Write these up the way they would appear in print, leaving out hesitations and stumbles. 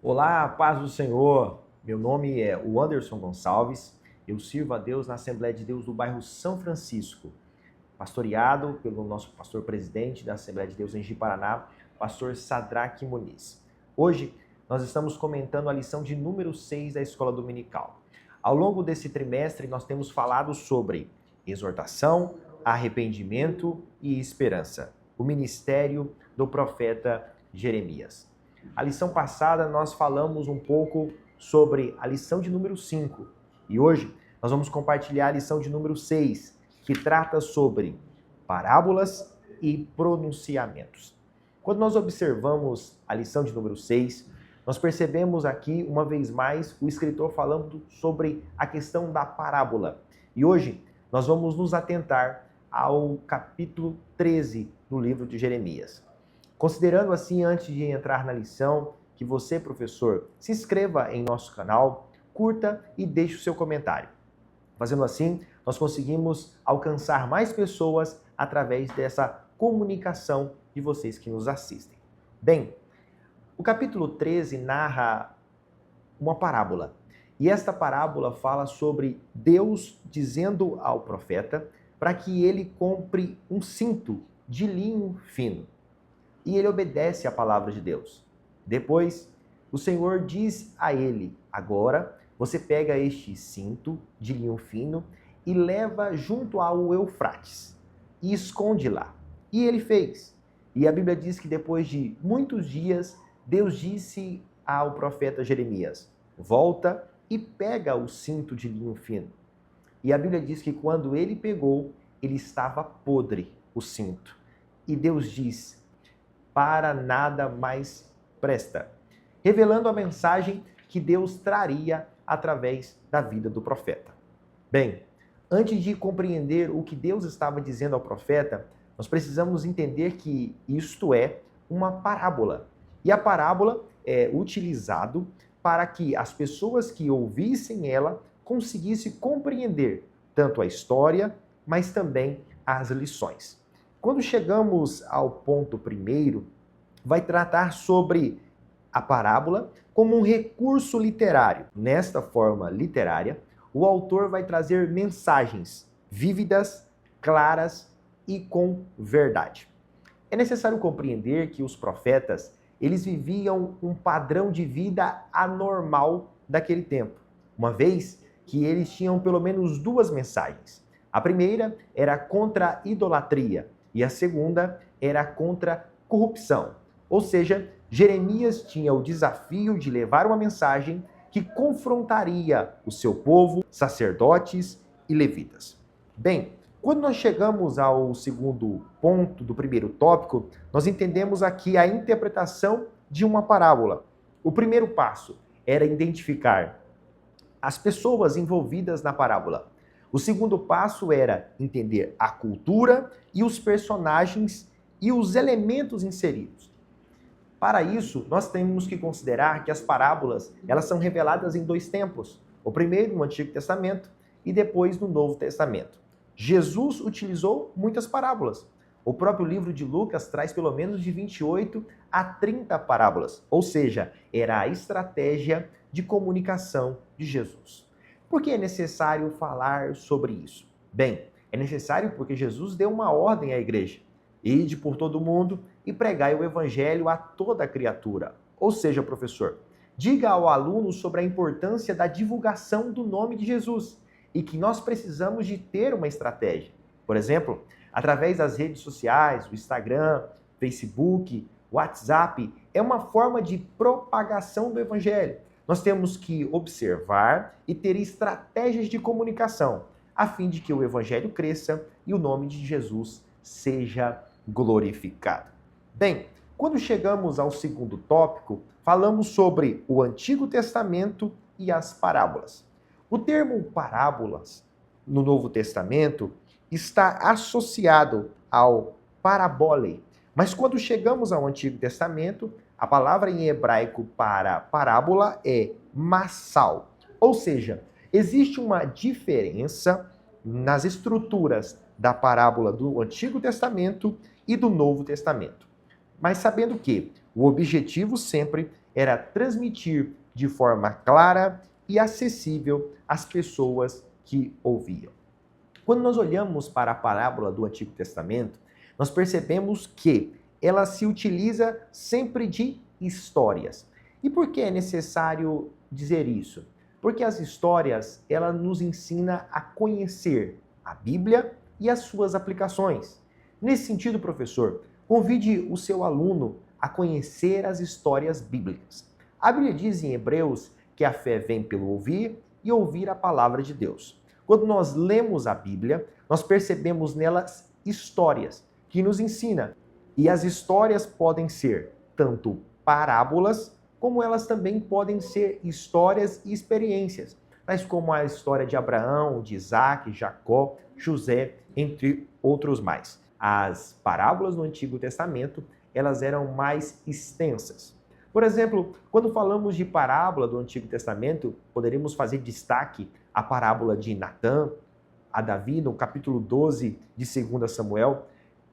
Olá, paz do Senhor. Meu nome é o Anderson Gonçalves. Eu sirvo a Deus na Assembleia de Deus do bairro São Francisco, pastoreado pelo nosso pastor presidente da Assembleia de Deus em Ji-Paraná, pastor Sadraque Muniz. Hoje nós estamos comentando a lição de número 6 da Escola Dominical. Ao longo desse trimestre nós temos falado sobre exortação, arrependimento e esperança, o ministério do profeta Jeremias. A lição passada nós falamos um pouco sobre a lição de número 5 e hoje nós vamos compartilhar a lição de número 6, que trata sobre parábolas e pronunciamentos. Quando nós observamos a lição de número 6, nós percebemos aqui, uma vez mais, o escritor falando sobre a questão da parábola. E hoje nós vamos nos atentar ao capítulo 13 do livro de Jeremias. Considerando assim, antes de entrar na lição, que você, professor, se inscreva em nosso canal, curta e deixe o seu comentário. Fazendo assim, nós conseguimos alcançar mais pessoas através dessa comunicação de vocês que nos assistem. Bem, o capítulo 13 narra uma parábola. E esta parábola fala sobre Deus dizendo ao profeta para que ele compre um cinto de linho fino. E ele obedece à palavra de Deus. Depois, o Senhor diz a ele: agora você pega este cinto de linho fino e leva junto ao Eufrates e esconde lá. E ele fez. E a Bíblia diz que depois de muitos dias, Deus disse ao profeta Jeremias: volta e pega o cinto de linho fino. E a Bíblia diz que quando ele pegou, ele estava podre, o cinto. E Deus diz: para nada mais presta, revelando a mensagem que Deus traria através da vida do profeta. Bem, antes de compreender o que Deus estava dizendo ao profeta, nós precisamos entender que isto é uma parábola. E a parábola é utilizado para que as pessoas que ouvissem ela conseguissem compreender tanto a história, mas também as lições. Quando chegamos ao ponto primeiro, vai tratar sobre a parábola como um recurso literário. Nesta forma literária, o autor vai trazer mensagens vívidas, claras e com verdade. É necessário compreender que os profetas, eles viviam um padrão de vida anormal daquele tempo, uma vez que eles tinham pelo menos duas mensagens. A primeira era contra a idolatria e a segunda era contra a corrupção. Ou seja, Jeremias tinha o desafio de levar uma mensagem que confrontaria o seu povo, sacerdotes e levitas. Bem, quando nós chegamos ao segundo ponto do primeiro tópico, nós entendemos aqui a interpretação de uma parábola. O primeiro passo era identificar as pessoas envolvidas na parábola. O segundo passo era entender a cultura e os personagens e os elementos inseridos. Para isso, nós temos que considerar que as parábolas, elas são reveladas em dois tempos. O primeiro no Antigo Testamento e depois no Novo Testamento. Jesus utilizou muitas parábolas. O próprio livro de Lucas traz pelo menos de 28 a 30 parábolas, ou seja, era a estratégia de comunicação de Jesus. Por que é necessário falar sobre isso? Bem, é necessário porque Jesus deu uma ordem à igreja: ide por todo o mundo e pregai o evangelho a toda criatura. Ou seja, professor, diga ao aluno sobre a importância da divulgação do nome de Jesus e que nós precisamos de ter uma estratégia. Por exemplo, através das redes sociais, o Instagram, Facebook, WhatsApp, é uma forma de propagação do evangelho. Nós temos que observar e ter estratégias de comunicação, a fim de que o evangelho cresça e o nome de Jesus seja glorificado. Bem, quando chegamos ao segundo tópico, falamos sobre o Antigo Testamento e as parábolas. O termo parábolas no Novo Testamento está associado ao parabole, mas quando chegamos ao Antigo Testamento, a palavra em hebraico para parábola é massal, ou seja, existe uma diferença nas estruturas da parábola do Antigo Testamento e do Novo Testamento. Mas sabendo que o objetivo sempre era transmitir de forma clara e acessível às pessoas que ouviam. Quando nós olhamos para a parábola do Antigo Testamento, nós percebemos que ela se utiliza sempre de histórias. E por que é necessário dizer isso? Porque as histórias, ela nos ensina a conhecer a Bíblia e as suas aplicações. Nesse sentido, professor, convide o seu aluno a conhecer as histórias bíblicas. A Bíblia diz em Hebreus que a fé vem pelo ouvir e ouvir a palavra de Deus. Quando nós lemos a Bíblia, nós percebemos nelas histórias que nos ensinam. E as histórias podem ser tanto parábolas, como elas também podem ser histórias e experiências, tais como a história de Abraão, de Isaac, Jacó, José, entre outros mais. As parábolas do Antigo Testamento, elas eram mais extensas. Por exemplo, quando falamos de parábola do Antigo Testamento, poderíamos fazer destaque à parábola de Natã, a Davi, no capítulo 12 de 2 Samuel,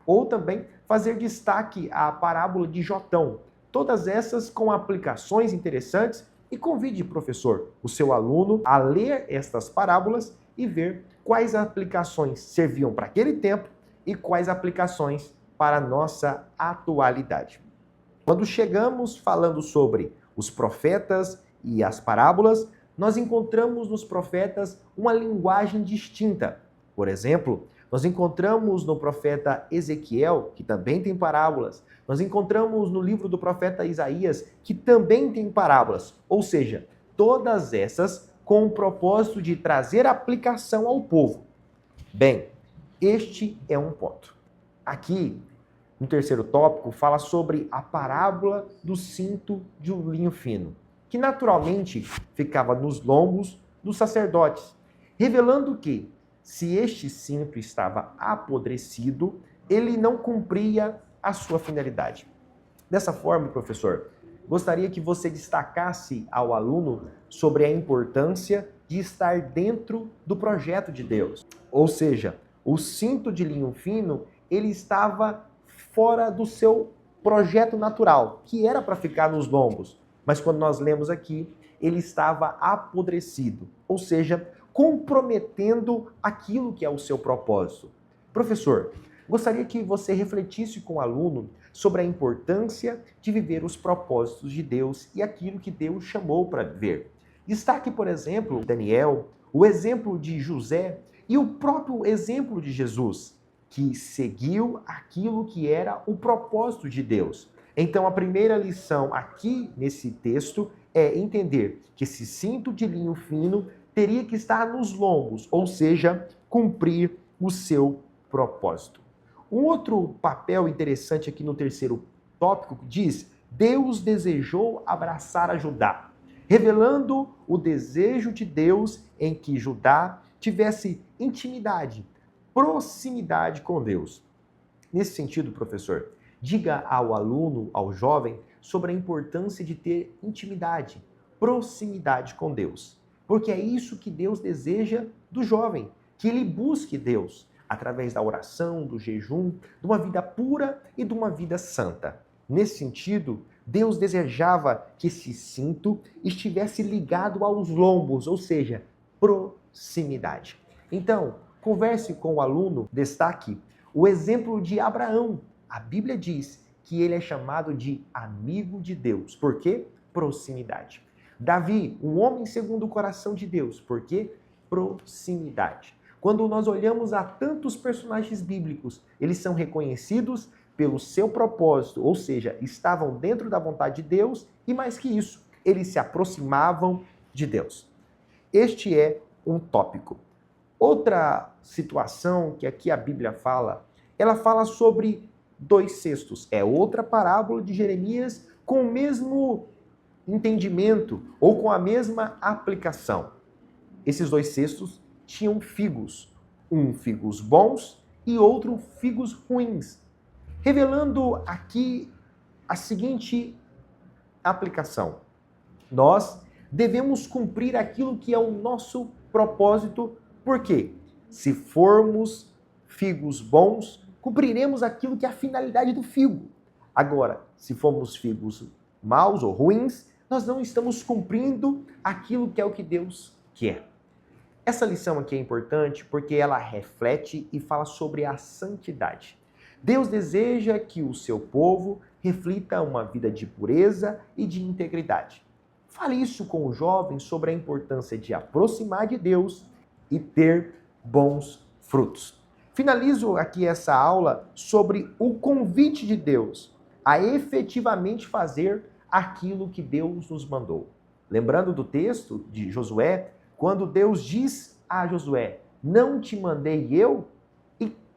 ou também fazer destaque à parábola de Jotão. Todas essas com aplicações interessantes, e convide, professor, o seu aluno a ler estas parábolas e ver quais aplicações serviam para aquele tempo e quais aplicações para a nossa atualidade. Quando chegamos falando sobre os profetas e as parábolas, nós encontramos nos profetas uma linguagem distinta. Por exemplo, nós encontramos no profeta Ezequiel, que também tem parábolas. Nós encontramos no livro do profeta Isaías, que também tem parábolas. Ou seja, todas essas com o propósito de trazer aplicação ao povo. Bem, este é um ponto. Aqui, no terceiro tópico, fala sobre a parábola do cinto de um linho fino, que naturalmente ficava nos lombos dos sacerdotes, revelando que, se este cinto estava apodrecido, ele não cumpria a sua finalidade. Dessa forma, professor, gostaria que você destacasse ao aluno sobre a importância de estar dentro do projeto de Deus. Ou seja, o cinto de linho fino, ele estava fora do seu projeto natural, que era para ficar nos lombos. Mas quando nós lemos aqui, ele estava apodrecido, ou seja, comprometendo aquilo que é o seu propósito. Professor, gostaria que você refletisse com o aluno sobre a importância de viver os propósitos de Deus e aquilo que Deus chamou para viver. Destaque, por exemplo, Daniel, o exemplo de José e o próprio exemplo de Jesus, que seguiu aquilo que era o propósito de Deus. Então, a primeira lição aqui nesse texto é entender que esse cinto de linho fino teria que estar nos lombos, ou seja, cumprir o seu propósito. Um outro papel interessante aqui no terceiro tópico diz: Deus desejou abraçar a Judá, revelando o desejo de Deus em que Judá tivesse intimidade, proximidade com Deus. Nesse sentido, professor, diga ao aluno, ao jovem, sobre a importância de ter intimidade, proximidade com Deus. Porque é isso que Deus deseja do jovem, que ele busque Deus através da oração, do jejum, de uma vida pura e de uma vida santa. Nesse sentido, Deus desejava que esse cinto estivesse ligado aos lombos, ou seja, proximidade. Então, converse com o aluno, destaque o exemplo de Abraão. A Bíblia diz que ele é chamado de amigo de Deus. Por quê? Proximidade. Davi, um homem segundo o coração de Deus. Por quê? Proximidade. Quando nós olhamos a tantos personagens bíblicos, eles são reconhecidos pelo seu propósito, ou seja, estavam dentro da vontade de Deus e, mais que isso, eles se aproximavam de Deus. Este é um tópico. Outra situação que aqui a Bíblia fala, ela fala sobre 2 cestos. É outra parábola de Jeremias com o mesmo entendimento ou com a mesma aplicação. Esses 2 cestos tinham figos, um figos bons e outro figos ruins, revelando aqui a seguinte aplicação: nós devemos cumprir aquilo que é o nosso propósito, porque se formos figos bons, cumpriremos aquilo que é a finalidade do figo. Agora, se formos figos maus ou ruins, nós não estamos cumprindo aquilo que é o que Deus quer. Essa lição aqui é importante porque ela reflete e fala sobre a santidade. Deus deseja que o seu povo reflita uma vida de pureza e de integridade. Fale isso com os jovens sobre a importância de aproximar de Deus e ter bons frutos. Finalizo aqui essa aula sobre o convite de Deus a efetivamente fazer aquilo que Deus nos mandou. Lembrando do texto de Josué, quando Deus diz a Josué, não te mandei eu?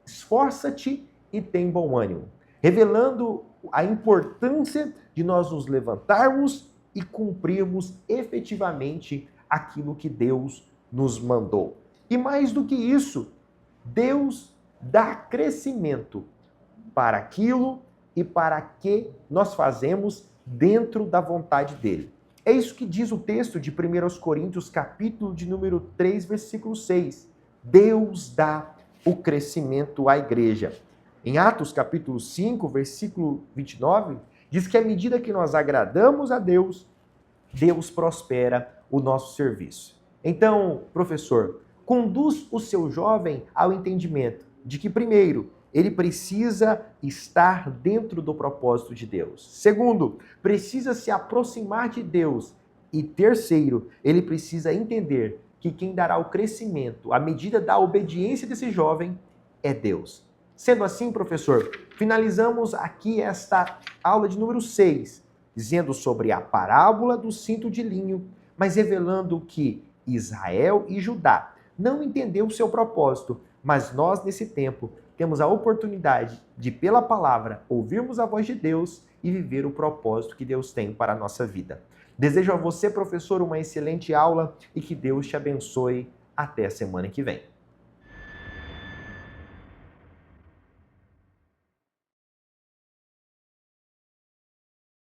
Esforça-te e tem bom ânimo. Revelando a importância de nós nos levantarmos e cumprirmos efetivamente aquilo que Deus nos mandou. E mais do que isso, Deus dá crescimento para aquilo e para que nós fazemos dentro da vontade dele. É isso que diz o texto de 1 Coríntios, capítulo de número 3, versículo 6. Deus dá o crescimento à igreja. Em Atos, capítulo 5, versículo 29, diz que à medida que nós agradamos a Deus, Deus prospera o nosso serviço. Então, professor, conduz o seu jovem ao entendimento de que, primeiro, ele precisa estar dentro do propósito de Deus. Segundo, precisa se aproximar de Deus. E terceiro, ele precisa entender que quem dará o crescimento à medida da obediência desse jovem é Deus. Sendo assim, professor, finalizamos aqui esta aula de número 6, dizendo sobre a parábola do cinto de linho, mas revelando que Israel e Judá não entendeu o seu propósito, mas nós, nesse tempo, temos a oportunidade de, pela palavra, ouvirmos a voz de Deus e viver o propósito que Deus tem para a nossa vida. Desejo a você, professor, uma excelente aula e que Deus te abençoe. Até a semana que vem.